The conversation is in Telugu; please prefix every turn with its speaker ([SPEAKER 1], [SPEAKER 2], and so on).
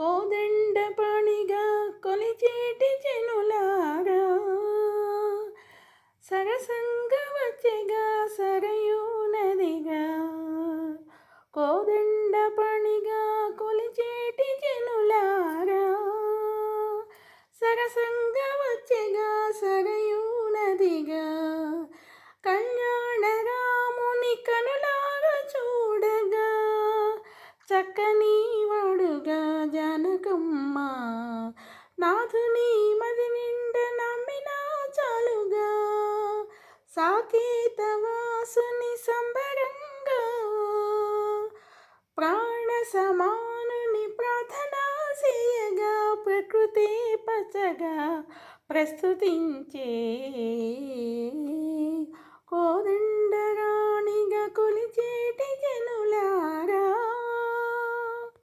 [SPEAKER 1] కోదండ పణిగా కొలిచేటి జనులారా, సరసంగ వచ్చెగా సరయూ నదిగా. కోదండ పణిగా కొలిచేటి జనులారా, సరసంగ వచ్చెగా సరయూ నదిగా. కళ్యాణ రాముని కనులారా చూడగా, చక్కని వాడుగా జానకమ్మ. నాథుని మది నిండ నమ్మినా చాలుగా, సాకేత వాసుని సంబరంగా. ప్రాణ సమానుని ప్రార్థనా చేయగా, ప్రకృతి పచ్చగా ప్రస్తుతించే. కోదండ రాణిగా కొలిచేటి జనులారా,